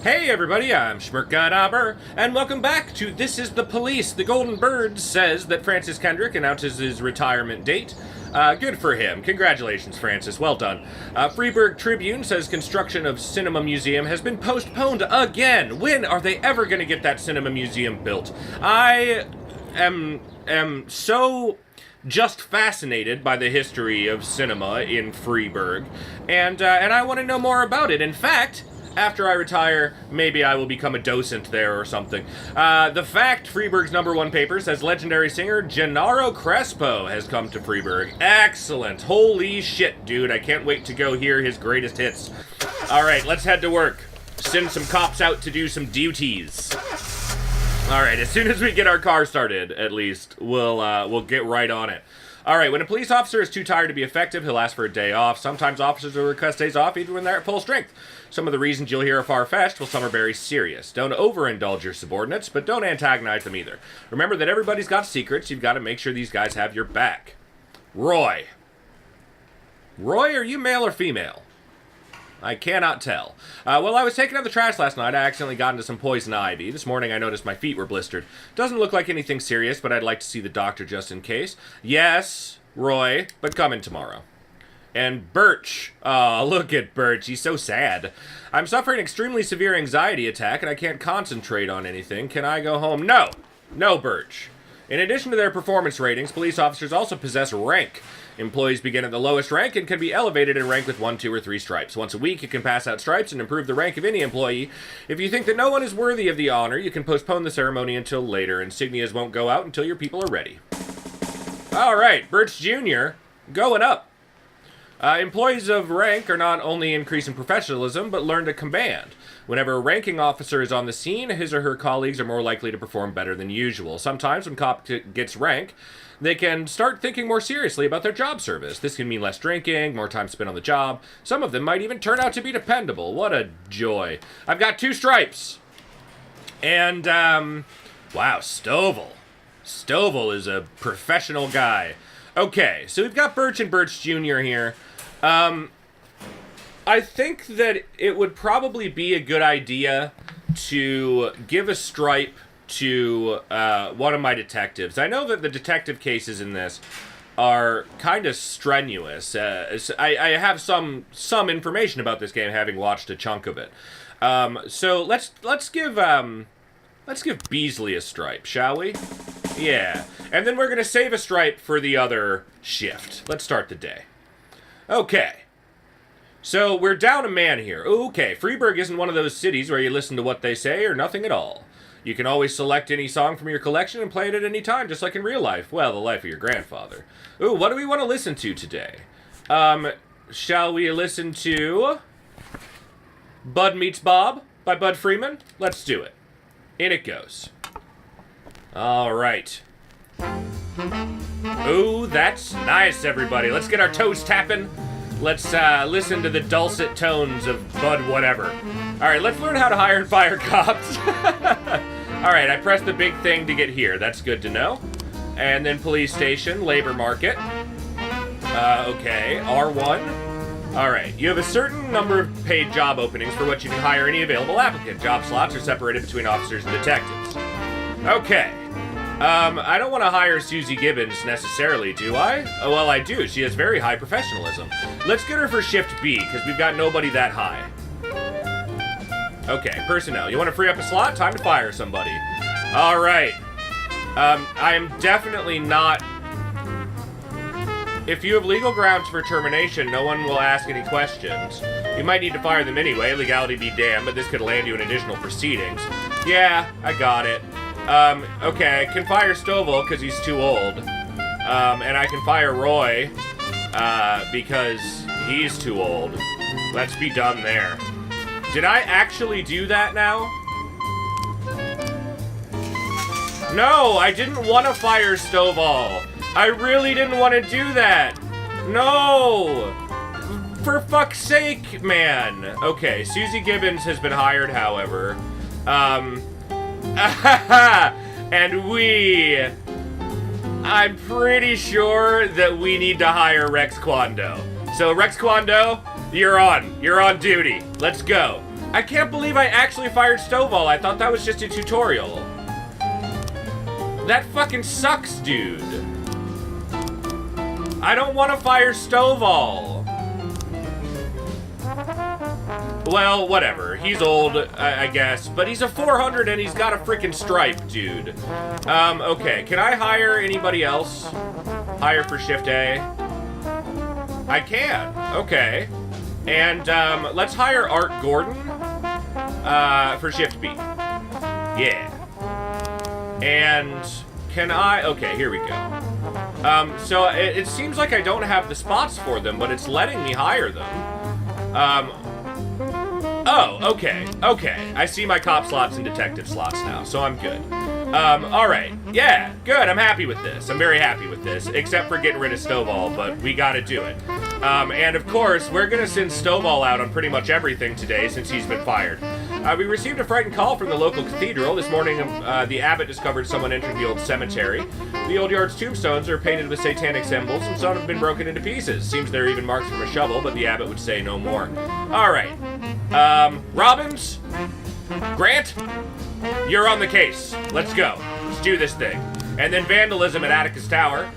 Hey everybody, I'm schmerkadabur, and welcome back to This is the Police. The Golden Bird says that Francis Kendrick announces his retirement date. Good for him. Congratulations, Francis. Well done. Freeburg Tribune says construction of Cinema Museum has been postponed again. When are they ever going to get that Cinema Museum built? I am so just fascinated by the history of cinema in Freeburg, and I want to know more about it. In fact, after I retire, maybe I will become a docent there or something. The fact, Freeburg's #1 paper says legendary singer Gennaro Crespo has come to Freeburg. Excellent. Holy shit, dude. I can't wait to go hear his greatest hits. All right, let's head to work. Send some cops out to do some duties. All right, as soon as we get our car started, at least, we'll get right on it. All right, when a police officer is too tired to be effective, he'll ask for a day off. Sometimes officers will request days off even when they're at full strength. Some of the reasons you'll hear are far-fetched, while some are very serious. Don't overindulge your subordinates, but don't antagonize them either. Remember that everybody's got secrets. You've got to make sure these guys have your back. Roy. Roy, are you male or female? I cannot tell. While I was taking out the trash last night, I accidentally got into some poison ivy. This morning I noticed my feet were blistered. Doesn't look like anything serious, but I'd like to see the doctor just in case. Yes, Roy, but come in tomorrow. And Burch. Oh, look at Burch. He's so sad. I'm suffering an extremely severe anxiety attack, and I can't concentrate on anything. Can I go home? No. No, Burch. In addition to their performance ratings, police officers also possess rank. Employees begin at the lowest rank and can be elevated in rank with 1, 2, or 3 stripes. Once a week, you can pass out stripes and improve the rank of any employee. If you think that no one is worthy of the honor, you can postpone the ceremony until later. Insignias won't go out until your people are ready. All right, Burch Jr. going up. Employees of rank are not only increasing professionalism, but learn to command. Whenever a ranking officer is on the scene, his or her colleagues are more likely to perform better than usual. Sometimes when cop gets rank, they can start thinking more seriously about their job service. This can mean less drinking, more time spent on the job. Some of them might even turn out to be dependable. What a joy. I've got 2 stripes. And, wow, Stovall. Stovall is a professional guy. Okay, so we've got Burch and Burch Jr. here. I think that it would probably be a good idea to give a stripe to one of my detectives. I know that the detective cases in this are kind of strenuous. I have some information about this game, having watched a chunk of it. So let's give Beasley a stripe, shall we? Yeah, and then we're gonna save a stripe for the other shift. Let's start the day. Okay. So, we're down a man here. Okay, Freeburg isn't one of those cities where you listen to what they say or nothing at all. You can always select any song from your collection and play it at any time, just like in real life. Well, the life of your grandfather. Ooh, what do we want to listen to today? Shall we listen to Bud Meets Bob by Bud Freeman? Let's do it. In it goes. All right. Ooh, that's nice, everybody. Let's get our toes tapping. Let's listen to the dulcet tones of Bud whatever. All right, let's learn how to hire and fire cops. All right, I pressed the big thing to get here. That's good to know. And then police station, labor market. Okay, R1. All right, you have a certain number of paid job openings for which you can hire any available applicant. Job slots are separated between officers and detectives. Okay. I don't want to hire Susie Gibbons necessarily, do I? Oh, well, I do. She has very high professionalism. Let's get her for Shift B, because we've got nobody that high. Okay, personnel. You want to free up a slot? Time to fire somebody. All right. I am definitely not... If you have legal grounds for termination, no one will ask any questions. You might need to fire them anyway, legality be damned, but this could land you in additional proceedings. Yeah, I got it. Okay, I can fire Stovall because he's too old. And I can fire Roy, because he's too old. Let's be done there. Did I actually do that now? No, I didn't want to fire Stovall. I really didn't want to do that. No! For fuck's sake, man. Okay, Susie Gibbons has been hired, however. And I'm pretty sure that we need to hire Rex Kwando. So Rex Kwando, you're on duty. Let's go. I can't believe I actually fired Stovall. I thought that was just a tutorial. That fucking sucks, dude. I don't want to fire Stovall. Well, whatever. He's old, I guess. But he's a 400 and he's got a freaking stripe, dude. Okay. Can I hire anybody else? Hire for shift A? I can. Okay. And, let's hire Art Gordon, for shift B. Yeah. And can I... Okay, here we go. So it seems like I don't have the spots for them, but it's letting me hire them. Oh, okay. Okay. I see my cop slots and detective slots now, so I'm good. Alright. Yeah, good. I'm happy with this. I'm very happy with this, except for getting rid of Stovall, but we gotta do it. And of course, we're gonna send Stovall out on pretty much everything today since he's been fired. We received a frightened call from the local cathedral. This morning, the abbot discovered someone entering the old cemetery. The old yard's tombstones are painted with satanic symbols, and some have been broken into pieces. Seems there are even marks from a shovel, but the abbot would say no more. Alright. Robbins? Grant? You're on the case. Let's go. Let's do this thing. And then vandalism at Atticus Tower.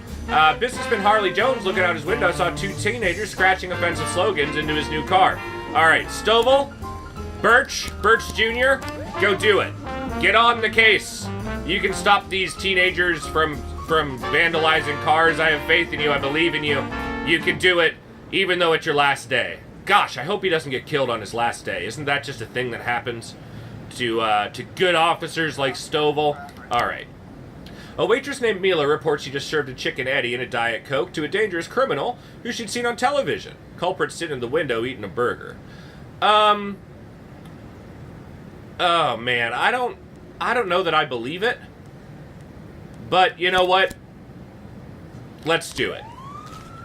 Businessman Harley Jones, looking out his window, saw two teenagers scratching offensive slogans into his new car. Alright, Stovall, Burch Jr., go do it. Get on the case. You can stop these teenagers from vandalizing cars. I have faith in you. I believe in you. You can do it, even though it's your last day. Gosh, I hope he doesn't get killed on his last day. Isn't that just a thing that happens to good officers like Stovall? Alright. A waitress named Mila reports she just served a Chicken Eddie and a Diet Coke to a dangerous criminal who she'd seen on television. Culprit sitting in the window eating a burger. Oh man, I don't know that I believe it. But you know what? Let's do it.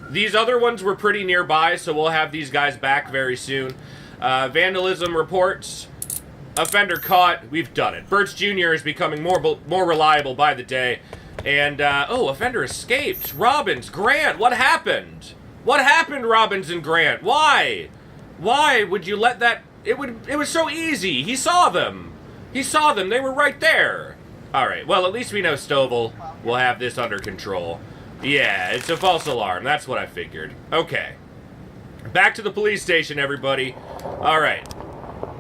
These other ones were pretty nearby, so we'll have these guys back very soon. Vandalism reports. Offender caught. We've done it. Burch Jr. is becoming more reliable by the day. And, oh, offender escaped. Robbins, Grant, what happened? What happened, Robbins and Grant? Why? Why would you let that... It was so easy. He saw them. He saw them. They were right there. All right. Well, at least we know Stovall will have this under control. Yeah, it's a false alarm. That's what I figured. Okay. Back to the police station, everybody. All right.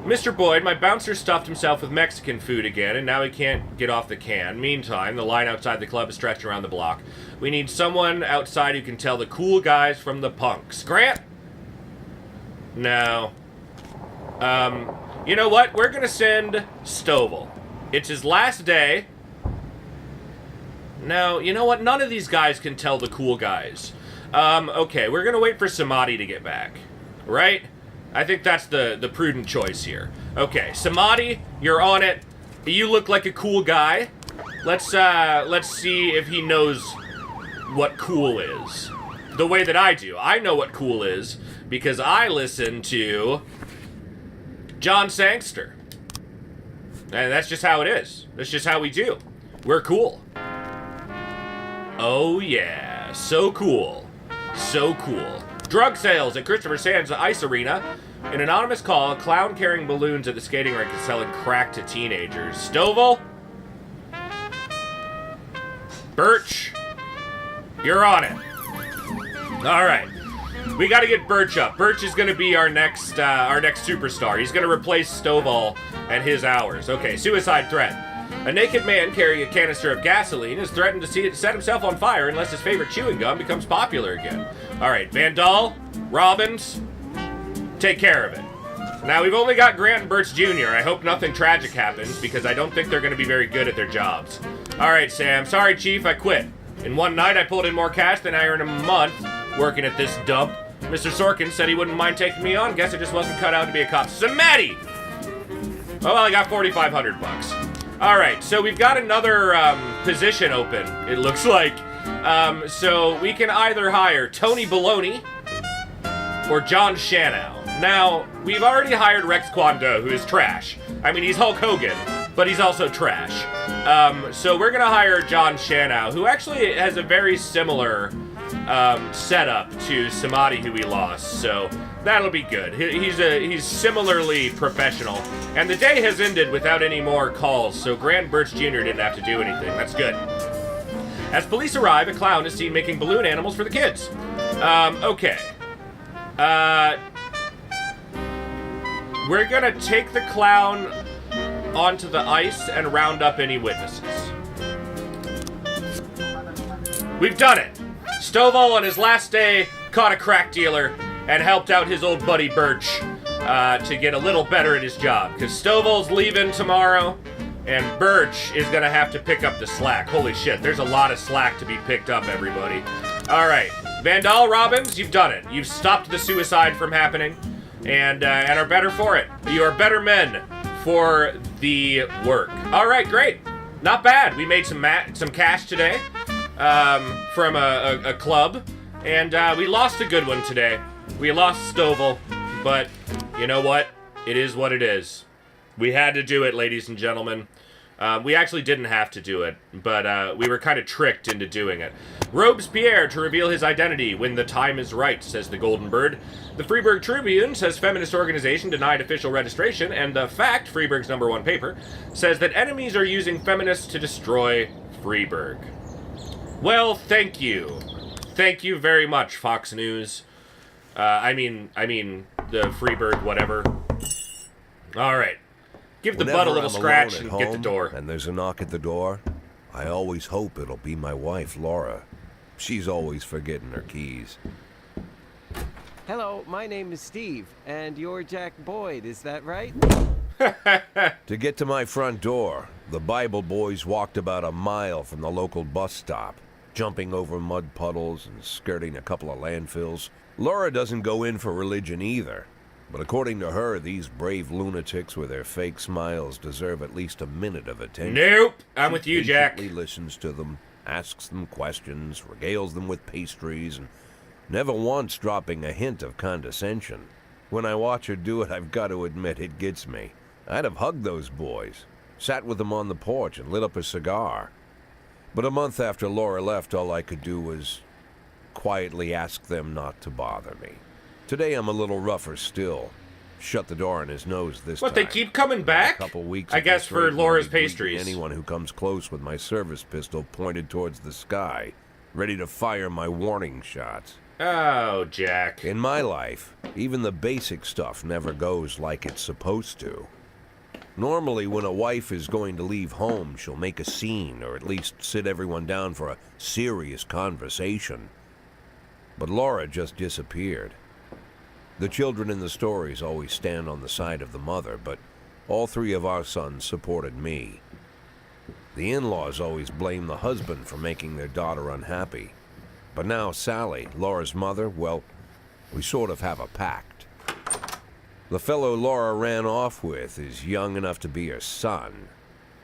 Mr. Boyd, my bouncer stuffed himself with Mexican food again, and now he can't get off the can. Meantime, the line outside the club is stretched around the block. We need someone outside who can tell the cool guys from the punks. Grant? No. You know what? We're gonna send Stovall. It's his last day. No, you know what? None of these guys can tell the cool guys. Okay, we're gonna wait for Samadhi to get back. Right? I think that's the prudent choice here. Okay, Samadhi, you're on it. You look like a cool guy. Let's see if he knows what cool is. The way that I do. I know what cool is because I listen to John Sangster. And that's just how it is. That's just how we do. We're cool. Oh yeah, so cool. So cool. Drug sales at Christopher Sands Ice Arena. An anonymous call, a clown carrying balloons at the skating rink is selling crack to teenagers. Stovall? Burch? You're on it. Alright. We gotta get Burch up. Burch is gonna be our next superstar. He's gonna replace Stovall at his hours. Okay, suicide threat. A naked man carrying a canister of gasoline is threatened to set himself on fire unless his favorite chewing gum becomes popular again. Alright, Vandal, Robbins, take care of it. Now, we've only got Grant and Burch Jr. I hope nothing tragic happens, because I don't think they're going to be very good at their jobs. Alright, Sam. Sorry, Chief, I quit. In one night, I pulled in more cash than I earned in a month working at this dump. Mr. Sorkin said he wouldn't mind taking me on. Guess I just wasn't cut out to be a cop. Samadhi! Oh, well, I got $4,500. Alright, so we've got another position open, it looks like. So we can either hire Tony Baloney or John Shanow. Now, we've already hired Rex Kwon Do, who is trash. I mean, he's Hulk Hogan, but he's also trash. So we're gonna hire John Shanow, who actually has a very similar setup to Samadhi, who we lost. So that'll be good. He's similarly professional. And the day has ended without any more calls, so Grant Burch Jr. didn't have to do anything. That's good. As police arrive, a clown is seen making balloon animals for the kids. Okay. We're gonna take the clown onto the ice and round up any witnesses. We've done it! Stovall on his last day caught a crack dealer and helped out his old buddy Burch to get a little better at his job. Because Stovall's leaving tomorrow, and Burch is gonna have to pick up the slack. Holy shit, there's a lot of slack to be picked up, everybody. Alright, Vandal Robbins, you've done it. You've stopped the suicide from happening, and are better for it. You are better men for the work. Alright, great. Not bad. We made some cash today from a club, and we lost a good one today. We lost Stovall, but you know what? It is what it is. We had to do it, ladies and gentlemen. We actually didn't have to do it, but we were kind of tricked into doing it. Robespierre to reveal his identity when the time is right, says the Golden Bird. The Freiburg Tribune says feminist organization denied official registration, and The Fact, Freiburg's #1 paper, says that enemies are using feminists to destroy Freiburg. Well, thank you. Thank you very much, Fox News. I mean, the Freiburg whatever. All right. Give the butt a little scratch and get the door. And there's a knock at the door, I always hope it'll be my wife, Laura. She's always forgetting her keys. Hello, my name is Steve, and you're Jack Boyd, is that right? To get to my front door, the Bible boys walked about a mile from the local bus stop, jumping over mud puddles and skirting a couple of landfills. Laura doesn't go in for religion either. But according to her, these brave lunatics with their fake smiles deserve at least a minute of attention. Nope, I'm with you, Jack. She listens to them, asks them questions, regales them with pastries, and never once dropping a hint of condescension. When I watch her do it, I've got to admit it gets me. I'd have hugged those boys, sat with them on the porch, and lit up a cigar. But a month after Laura left, all I could do was quietly ask them not to bother me. Today I'm a little rougher still. Shut the door on his nose this time. What, they keep coming back? A couple weeks I guess for Laura's pastries. Anyone who comes close with my service pistol pointed towards the sky, ready to fire my warning shots. Oh, Jack. In my life, even the basic stuff never goes like it's supposed to. Normally, when a wife is going to leave home, she'll make a scene, or at least sit everyone down for a serious conversation. But Laura just disappeared. The children in the stories always stand on the side of the mother, but all three of our sons supported me. The in-laws always blame the husband for making their daughter unhappy. But now Sally, Laura's mother, well, we sort of have a pact. The fellow Laura ran off with is young enough to be her son.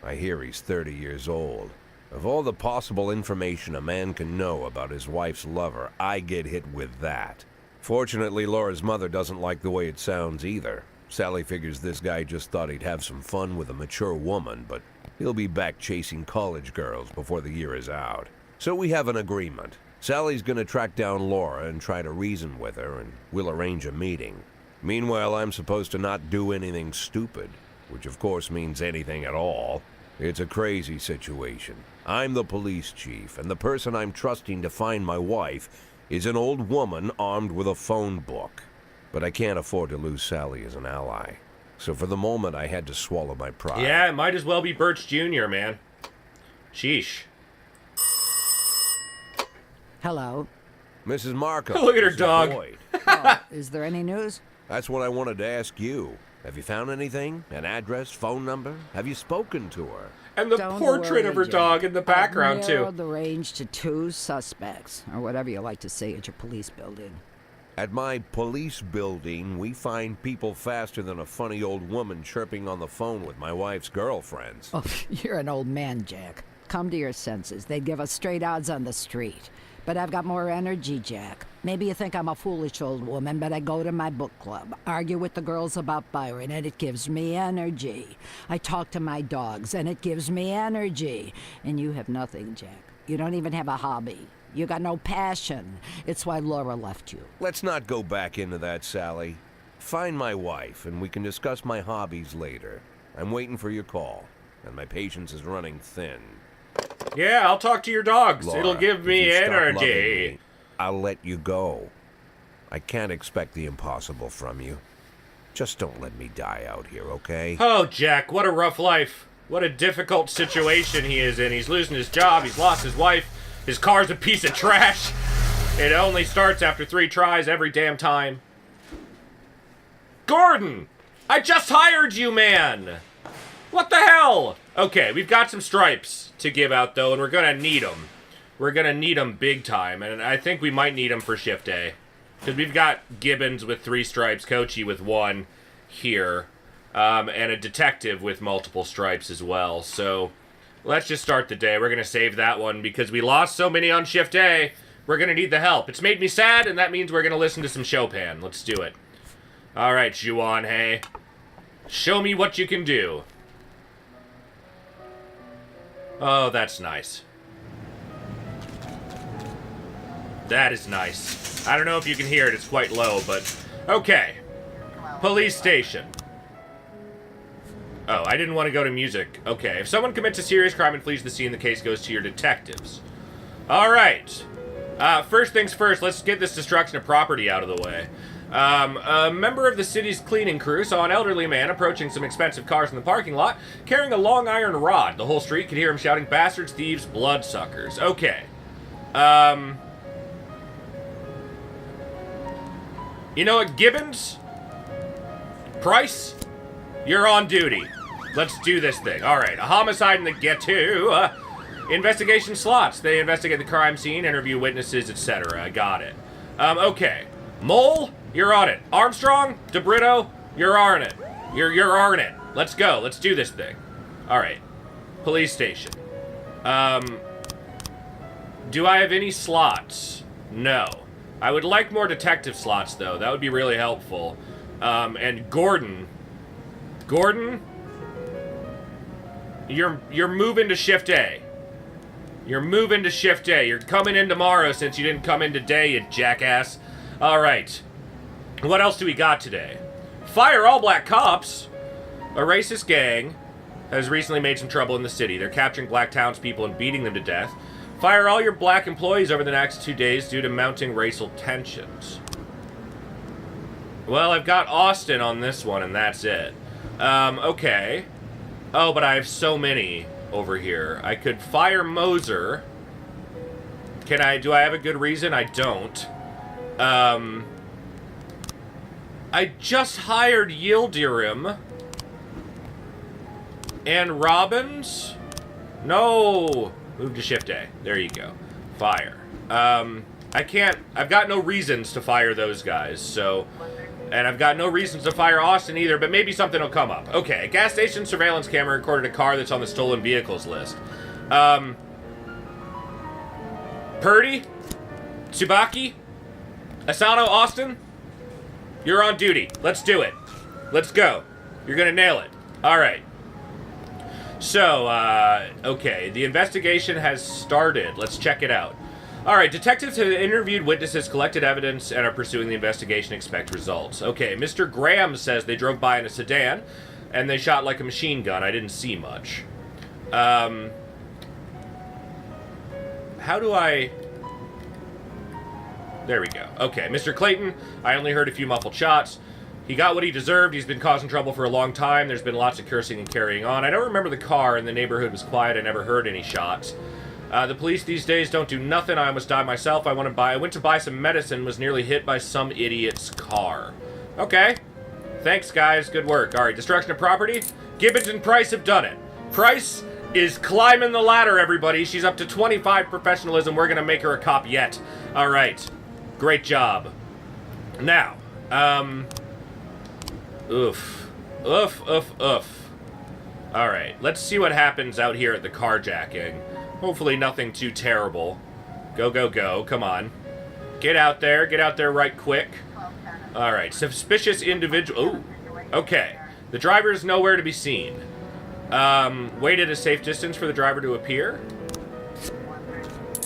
I hear he's 30 years old. Of all the possible information a man can know about his wife's lover, I get hit with that. Fortunately, Laura's mother doesn't like the way it sounds either. Sally figures this guy just thought he'd have some fun with a mature woman, but he'll be back chasing college girls before the year is out. So we have an agreement. Sally's gonna track down Laura and try to reason with her, and we'll arrange a meeting. Meanwhile, I'm supposed to not do anything stupid, which of course means anything at all. It's a crazy situation. I'm the police chief, and the person I'm trusting to find my wife is an old woman armed with a phone book. But I can't afford to lose Sally as an ally. So for the moment, I had to swallow my pride. Yeah, it might as well be Burch Jr., man. Sheesh. Hello. Mrs. Markham. Look at her Mrs. dog. Boyd. Oh, is there any news? That's what I wanted to ask you. Have you found anything? An address, phone number? Have you spoken to her? And the Don't portrait of her worry, dog Jack. in the background, I've narrowed too. the range to 2 suspects, or whatever you like to say at your police building. At my police building, we find people faster than a funny old woman chirping on the phone with my wife's girlfriends. Oh, you're an old man, Jack. Come to your senses. They'd give us straight odds on the street. But I've got more energy, Jack. Maybe you think I'm a foolish old woman, but I go to my book club, argue with the girls about Byron, and it gives me energy. I talk to my dogs, and it gives me energy. And you have nothing, Jack. You don't even have a hobby. You got no passion. It's why Laura left you. Let's not go back into that, Sally. Find my wife, and we can discuss my hobbies later. I'm waiting for your call, and my patience is running thin. Yeah, I'll talk to your dogs. Laura, It'll give if me you stop loving energy. me, I'll let you go. I can't expect the impossible from you. Just don't let me die out here, okay? Oh, Jack, what a rough life. What a difficult situation he is in. He's losing his job, he's lost his wife, his car's a piece of trash. It only starts after 3 tries every damn time. Gordon! I just hired you, man! What the hell? Okay, we've got some stripes to give out, though, and we're gonna need them. We're gonna need them big time, and I think we might need them for shift A. Because we've got Gibbons with 3 stripes, Coachy with 1 here, and a detective with multiple stripes as well. So let's just start the day. We're going to save that one because we lost so many on shift A. We're going to need the help. It's made me sad, and that means we're going to listen to some Chopin. Let's do it. All right, Juan, hey. Show me what you can do. Oh, that's nice. That is nice. I don't know if you can hear it, it's quite low, but... Okay. Police station. Oh, I didn't want to go to music. Okay, if someone commits a serious crime and flees the scene, the case goes to your detectives. Alright. First things first, let's get this destruction of property out of the way. A member of the city's cleaning crew saw an elderly man approaching some expensive cars in the parking lot, carrying a long iron rod. The whole street could hear him shouting, "Bastards, thieves, bloodsuckers." Okay. You know what, Gibbons? Price? You're on duty. Let's do this thing. Alright, a homicide in the ghetto. Investigation slots. They investigate the crime scene, interview witnesses, etc. I got it. Okay. Mole, you're on it. Armstrong, DeBrito, you're on it. You're on it. Let's go. Let's do this thing. Alright. Police station. Do I have any slots? No. I would like more detective slots, though. That would be really helpful. And Gordon. Gordon? You're moving to shift A. You're moving to shift A. You're coming in tomorrow since you didn't come in today, you jackass. Alright. What else do we got today? Fire all black cops. A racist gang has recently made some trouble in the city. They're capturing black townspeople and beating them to death. Fire all your black employees over the next 2 days due to mounting racial tensions. Well, I've got Austin on this one, and that's it. Okay. Oh, but I have so many over here. I could fire Moser. Do I have a good reason? I don't. I just hired Yildirim. And Robbins? No. Move to shift A. There you go. Fire. I can't... I've got no reasons to fire those guys, so... And I've got no reasons to fire Austin either, but maybe something will come up. Okay, a gas station surveillance camera recorded a car that's on the stolen vehicles list. Purdy? Tsubaki? Asano, Austin? You're on duty. Let's do it. Let's go. You're gonna nail it. Alright. So, okay, the investigation has started. Let's check it out. Alright, detectives have interviewed witnesses, collected evidence, and are pursuing the investigation. Expect results. Okay, Mr. Graham says they drove by in a sedan, and they shot like a machine gun. I didn't see much. How do I... There we go. Okay, Mr. Clayton, I only heard a few muffled shots. He got what he deserved. He's been causing trouble for a long time. There's been lots of cursing and carrying on. I don't remember the car, and the neighborhood was quiet. I never heard any shots. The police these days don't do nothing. I almost died myself. I went to buy some medicine, was nearly hit by some idiot's car. Okay. Thanks, guys. Good work. All right, destruction of property. Gibbons and Price have done it. Price is climbing the ladder, everybody. She's up to 25 professionalism. We're going to make her a cop yet. All right. Great job. Now, oof. Alright, let's see what happens out here at the carjacking. Hopefully nothing too terrible. Go, go, go. Come on. Get out there. Get out there right quick. Alright, suspicious individual. Ooh. Okay. The driver is nowhere to be seen. Wait at a safe distance for the driver to appear.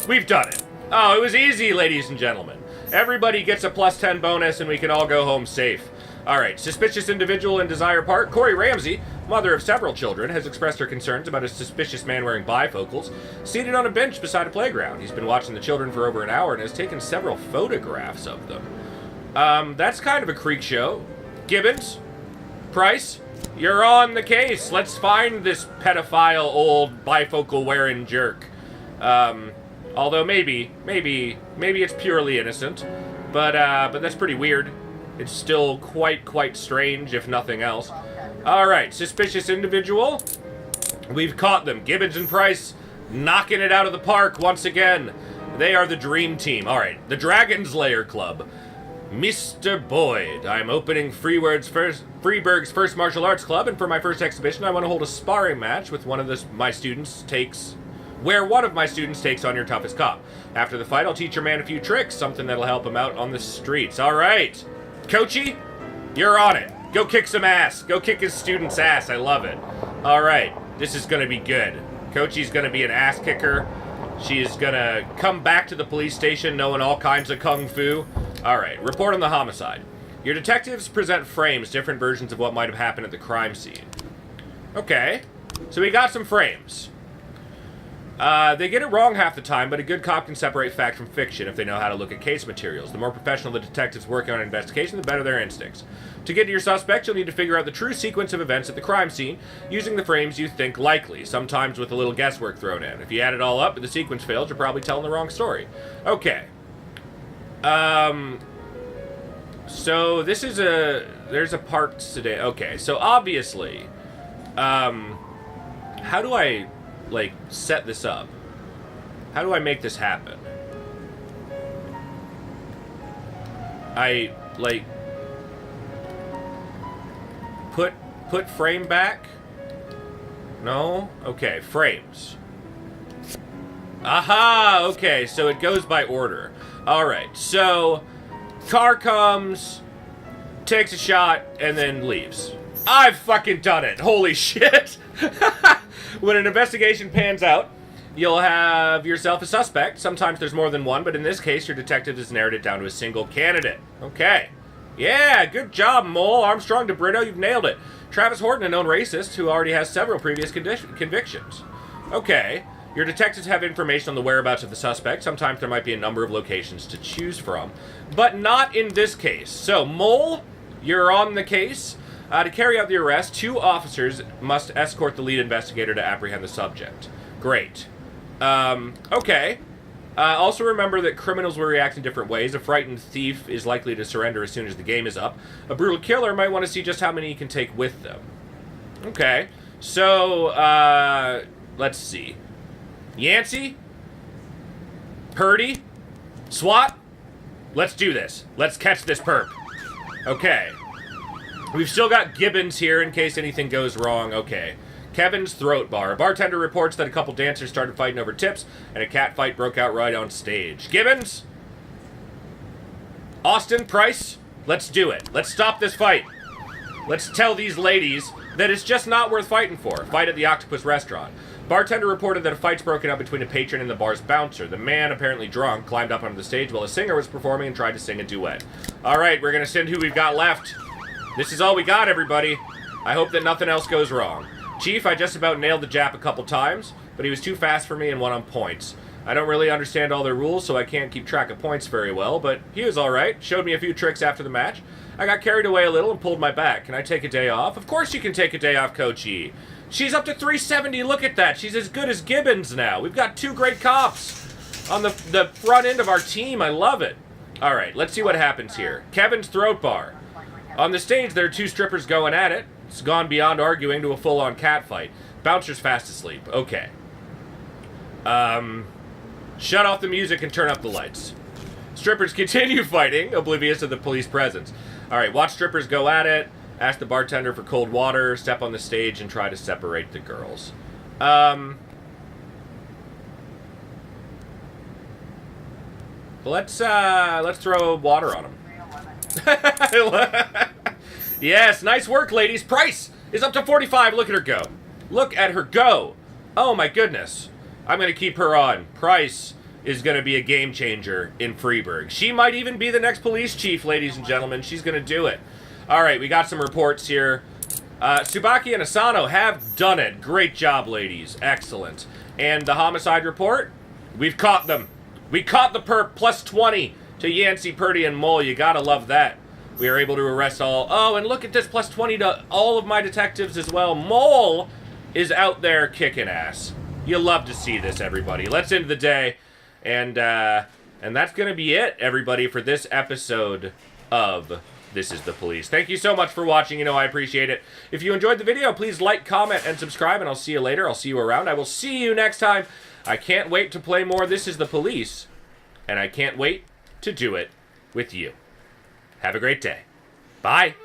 We've done it. Oh, it was easy, ladies and gentlemen. Everybody gets a +10 bonus and we can all go home safe. Alright, suspicious individual in Desire Park. Corey Ramsey, mother of several children, has expressed her concerns about a suspicious man wearing bifocals, seated on a bench beside a playground. He's been watching the children for over an hour and has taken several photographs of them. That's kind of a creep show. Gibbons, Price, you're on the case. Let's find this pedophile old bifocal wearing jerk. Although maybe it's purely innocent, but that's pretty weird. It's still quite strange, if nothing else. All right, suspicious individual. We've caught them. Gibbons and Price knocking it out of the park once again. They are the dream team. All right, the Dragon's Lair Club. Mr. Boyd, I'm opening Freeburg's first martial arts club, and for my first exhibition, I want to hold a sparring match with one of my students takes on your toughest cop. After the fight, I'll teach your man a few tricks, something that'll help him out on the streets. All right, Coachy, you're on it. Go kick some ass. Go kick his student's ass. I love it. All right, this is gonna be good. Coachy's gonna be an ass kicker. She is gonna come back to the police station knowing all kinds of kung fu. All right, report on the homicide. Your detectives present frames, different versions of what might have happened at the crime scene. Okay, so we got some frames. They get it wrong half the time, but a good cop can separate fact from fiction if they know how to look at case materials. The more professional the detectives working on an investigation, the better their instincts. To get to your suspect, you'll need to figure out the true sequence of events at the crime scene using the frames you think likely, sometimes with a little guesswork thrown in. If you add it all up and the sequence fails, you're probably telling the wrong story. Okay. So this is there's a part today. Okay, so obviously, how do I, like, set this up? How do I make this happen? I, like, put frame back? No? Okay, frames. Aha! Okay, so it goes by order. Alright, so car comes, takes a shot, and then leaves. I've fucking done it. Holy shit. When an investigation pans out, you'll have yourself a suspect. Sometimes there's more than one, but in this case, your detective has narrowed it down to a single candidate. Okay. Yeah, good job, Mole. Armstrong to Brito, you've nailed it. Travis Horton, a known racist who already has several previous convictions. Okay. Your detectives have information on the whereabouts of the suspect. Sometimes there might be a number of locations to choose from, but not in this case. So, Mole, you're on the case. To carry out the arrest, 2 officers must escort the lead investigator to apprehend the subject. Great. Okay. Also remember that criminals will react in different ways. A frightened thief is likely to surrender as soon as the game is up. A brutal killer might want to see just how many he can take with them. Okay. So, let's see. Yancey? Purdy? SWAT? Let's do this. Let's catch this perp. Okay. We've still got Gibbons here in case anything goes wrong. Okay. Kevin's throat bar. A bartender reports that a couple dancers started fighting over tips, and a cat fight broke out right on stage. Gibbons? Austin, Price? Let's do it. Let's stop this fight. Let's tell these ladies that it's just not worth fighting for. Fight at the Octopus Restaurant. Bartender reported that a fight's broken out between a patron and the bar's bouncer. The man, apparently drunk, climbed up onto the stage while a singer was performing and tried to sing a duet. All right, we're going to send who we've got left. This is all we got, everybody. I hope that nothing else goes wrong. Chief, I just about nailed the Jap a couple times, but he was too fast for me and won on points. I don't really understand all their rules, so I can't keep track of points very well, but he was all right. Showed me a few tricks after the match. I got carried away a little and pulled my back. Can I take a day off? Of course you can take a day off, Coach E. She's up to 370. Look at that. She's as good as Gibbons now. We've got 2 great cops on the front end of our team. I love it. All right, let's see what happens here. Kevin's throat bar. On the stage, there are 2 strippers going at it. It's gone beyond arguing to a full-on cat fight. Bouncer's fast asleep. Okay. Shut off the music and turn up the lights. Strippers continue fighting, oblivious of the police presence. All right, watch strippers go at it. Ask the bartender for cold water. Step on the stage and try to separate the girls. Let's throw water on them. Yes, nice work, ladies. Price is up to 45. Look at her go. Look at her go. Oh, my goodness. I'm going to keep her on. Price, is going to be a game changer in Freeburg. She might even be the next police chief, ladies and gentlemen. She's going to do it. All right, we got some reports here. Tsubaki and Asano have done it. Great job, ladies. Excellent. And the homicide report? We've caught them. We caught the perp. Plus 20 to Yancey, Purdy, and Mole. You gotta love that. We are able to arrest all... Oh, and look at this. Plus 20 to all of my detectives as well. Mole is out there kicking ass. You love to see this, everybody. Let's end the day. And that's going to be it, everybody, for this episode of This is the Police. Thank you so much for watching. You know I appreciate it. If you enjoyed the video, please like, comment, and subscribe, and I'll see you later. I'll see you around. I will see you next time. I can't wait to play more This is the Police, and I can't wait to do it with you. Have a great day. Bye.